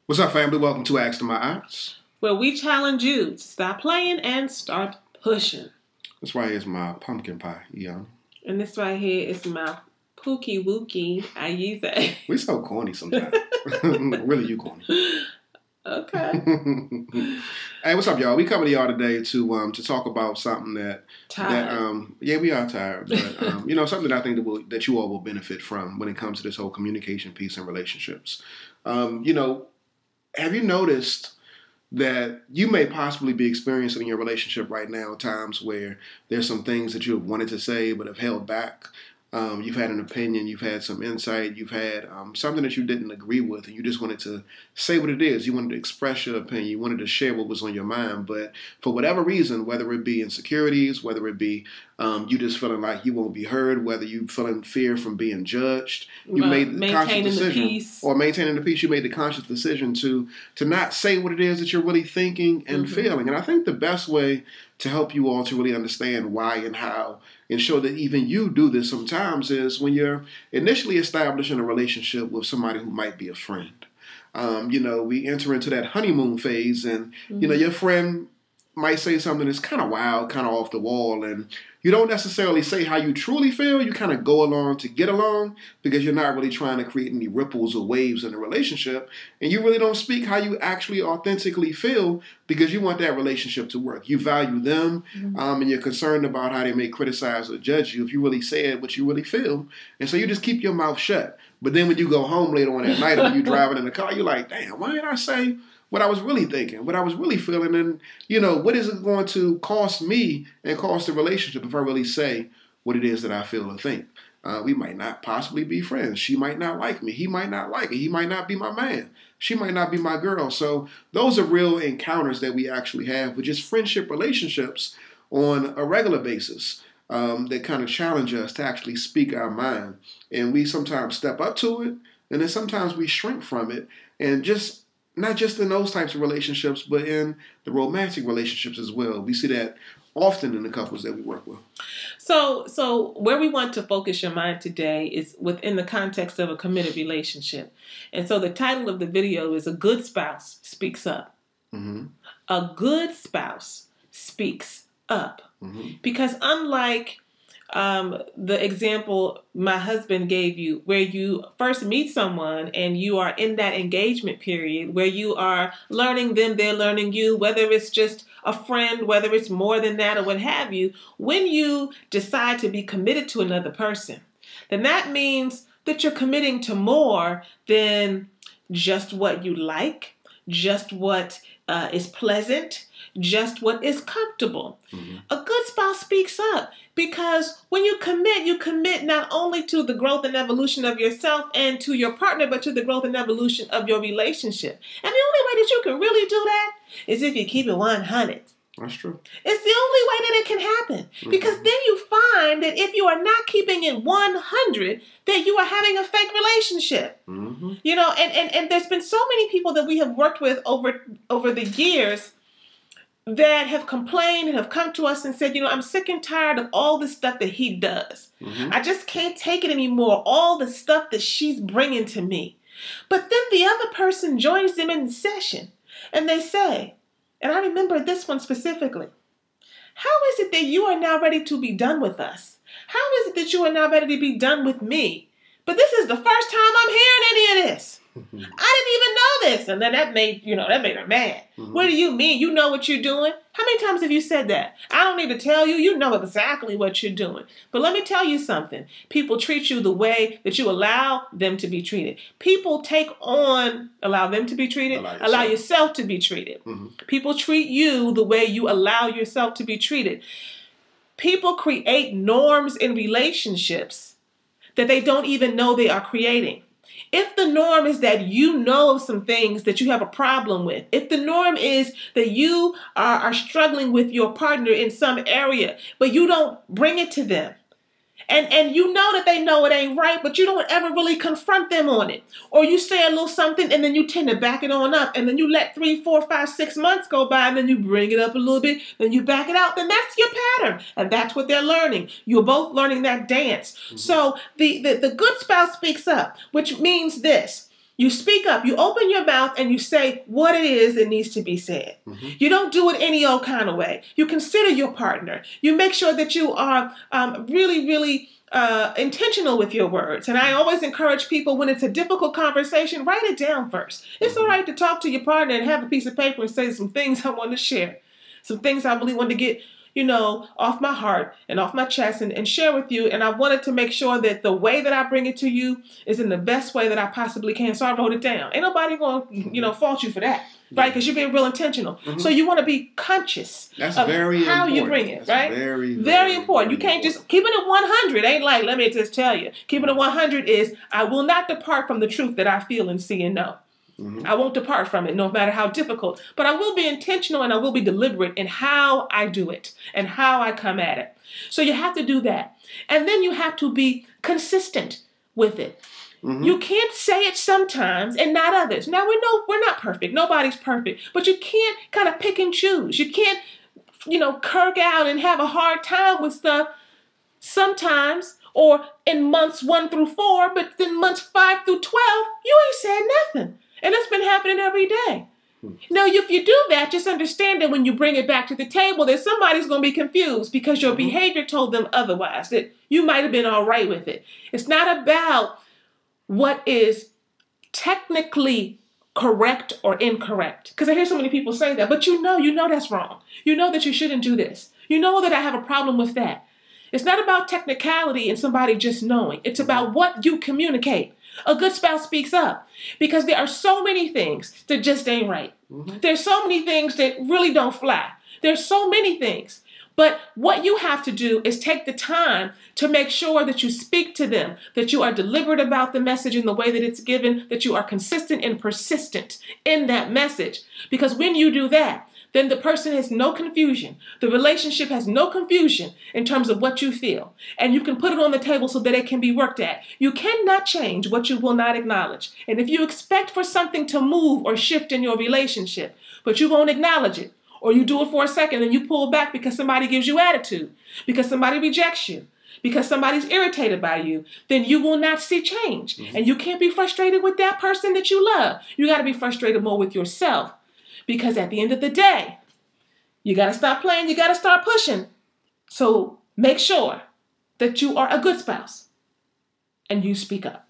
What's up, family? Welcome to Ask to My Eyes. where we challenge you to stop playing and start pushing. This right here is my pumpkin pie, Aiyana. And this right here is my pookie wookie Ayize. We so corny sometimes. Really, you corny. Okay. Hey, what's up, y'all? We coming to y'all today to talk about something that Tired. we are tired, but something that I think that you all will benefit from when it comes to this whole communication piece and relationships. Have you noticed that you may possibly be experiencing in your relationship right now times where there's some things that you have wanted to say but have held back? You've had an opinion, you've had some insight, you've had something that you didn't agree with, and you just wanted to say what it is. You wanted to express your opinion. You wanted to share what was on your mind. But for whatever reason, whether it be insecurities, whether it be you just feeling like you won't be heard, whether you feeling fear from being judged, you made the conscious decision, or maintaining the peace, you made the conscious decision to not say what it is that you're really thinking and feeling. And I think the best way to help you all to really understand why and how and show that even you do this sometimes is when you're initially establishing a relationship with somebody who might be a friend. We enter into that honeymoon phase and, your friend might say something that's kind of wild, kind of off the wall, and you don't necessarily say how you truly feel. You kind of go along to get along because you're not really trying to create any ripples or waves in the relationship, and you really don't speak how you actually authentically feel because you want that relationship to work. You value them, and you're concerned about how they may criticize or judge you if you really said what you really feel, and so you just keep your mouth shut. But then when you go home later on that night and you're driving in the car, you're like, damn, why didn't I say what I was really thinking, what I was really feeling, and, what is it going to cost me and cost the relationship if I really say what it is that I feel or think? We might not possibly be friends. She might not like me. He might not like it. He might not be my man. She might not be my girl. So those are real encounters that we actually have with just friendship relationships on a regular basis that kind of challenge us to actually speak our mind. And we sometimes step up to it, and then sometimes we shrink from it, and just not just in those types of relationships, but in the relationships as well. We see that often in the couples that we work with. So where we want to focus your mind today is within the context of a committed relationship. And so the title of the video is A Good Spouse Speaks Up. Mm-hmm. A good spouse speaks up. Mm-hmm. Because unlike the example my husband gave you, where you first meet someone and you are in that engagement period where you are learning them, they're learning you, whether it's just a friend, whether it's more than that or what have you, when you decide to be committed to another person, then that means that you're committing to more than just what you like, just what is pleasant, just what is comfortable. Mm-hmm. A good spouse speaks up because when you commit not only to the growth and evolution of yourself and to your partner, but to the growth and evolution of your relationship. And the only way that you can really do that is if you keep it 100. That's true. It's the only way that it can happen. Because then you find that if you are not keeping it 100, that you are having a fake relationship. Mm-hmm. And there's been so many people that we have worked with over the years that have complained and have come to us and said, I'm sick and tired of all the stuff that he does. Mm-hmm. I just can't take it anymore, all the stuff that she's bringing to me. But then the other person joins them in the session and they say, and I remember this one specifically, how is it that you are now ready to be done with us? How is it that you are now ready to be done with me? But this is the first time I'm hearing any of this. I didn't even know this. And then that made her mad. Mm-hmm. What do you mean? You know what you're doing? How many times have you said that? I don't need to tell you. You know exactly what you're doing. But let me tell you something. People treat you the way that you allow them to be treated. People allow them to be treated, allow yourself to be treated. Mm-hmm. People treat you the way you allow yourself to be treated. People create norms in relationships that they don't even know they are creating. If the norm is that you know of some things that you have a problem with, if the norm is that you are struggling with your partner in some area, but you don't bring it to them, And you know that they know it ain't right, but you don't ever really confront them on it. Or you say a little something and then you tend to back it on up. And then you let 3, 4, 5, 6 months go by and then you bring it up a little bit. Then you back it out. Then that's your pattern. And that's what they're learning. You're both learning that dance. Mm-hmm. So the good spouse speaks up, which means this. You speak up. You open your mouth and you say what it is that needs to be said. Mm-hmm. You don't do it any old kind of way. You consider your partner. You make sure that you are really, really intentional with your words. And I always encourage people, when it's a difficult conversation, write it down first. It's all right to talk to your partner and have a piece of paper and say some things I want to share, some things I really want to get, off my heart and off my chest and share with you. And I wanted to make sure that the way that I bring it to you is in the best way that I possibly can. So I wrote it down. Ain't nobody going to, fault you for that, right? Because you're being real intentional. Mm-hmm. So you want to be conscious of how important. You bring it, right? Very, very important. You can't just keep it at 100. Ain't like, let me just tell you. Keeping it at 100 is, I will not depart from the truth that I feel and see and know. Mm-hmm. I won't depart from it, no matter how difficult. But I will be intentional and I will be deliberate in how I do it and how I come at it. So you have to do that. And then you have to be consistent with it. Mm-hmm. You can't say it sometimes and not others. Now, we're not perfect. Nobody's perfect. But you can't kind of pick and choose. You can't, kirk out and have a hard time with stuff sometimes or in months 1 through 4. But then months 5 through 12, you ain't said nothing. And it's been happening every day. Now, if you do that, just understand that when you bring it back to the table, that somebody's going to be confused because your behavior told them otherwise, that you might have been all right with it. It's not about what is technically correct or incorrect. Because I hear so many people say that, but you know that's wrong. You know that you shouldn't do this. You know that I have a problem with that. It's not about technicality and somebody just knowing. It's about what you communicate. A good spouse speaks up because there are so many things that just ain't right. Mm-hmm. There's so many things that really don't fly. There's so many things. But what you have to do is take the time to make sure that you speak to them, that you are deliberate about the message in the way that it's given, that you are consistent and persistent in that message. Because when you do that, then the person has no confusion. The relationship has no confusion in terms of what you feel. And you can put it on the table so that it can be worked at. You cannot change what you will not acknowledge. And if you expect for something to move or shift in your relationship, but you won't acknowledge it, or you do it for a second and you pull back because somebody gives you attitude, because somebody rejects you, because somebody's irritated by you, then you will not see change. Mm-hmm. And you can't be frustrated with that person that you love. You got to be frustrated more with yourself. Because at the end of the day, you got to stop playing, you got to start pushing. So make sure that you are a good spouse and you speak up.